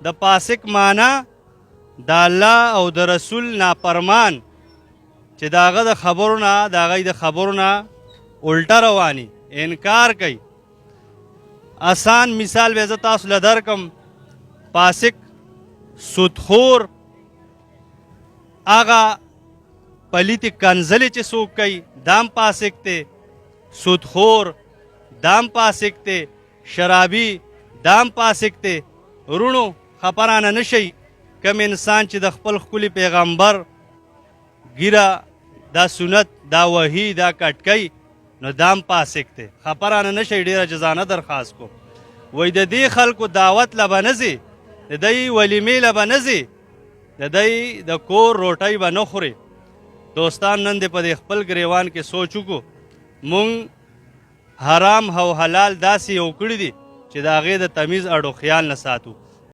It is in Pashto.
د فاسق معنا د الله او د رسول نافرمان چې د هغه د خبرو نه د هغوی د خبرو نه الټه رواني انکار کوي. آسان مثال به زه تاسو له درکم. فاسق سودخور هغه پلیتې کنځلې چې څوک کوي دام فاسق دی، سودخور دام فاسق دی، شرابي دام فاسق دی. ورونو خپرانه نشئ، کم انسان چې د خپل ښکلي پیغمبر ګیره دا سنت دا وحی دا کټکۍ نو دام فاسق دی. خپرانه نشئ. ډېره جزانه درخواست کو. وایي د دې خلکو دعوت له به نه ځي، د دوی ولیمې له به نه ځي، د دوی د کور روټۍ به نه خوري. دوستان نن دې په دې خپل ګریوان کې سوچ وکړو. مونږ حرام او حلال داسې یو کړي دي چې د هغې د تمیز اړو خیال نه ساتو.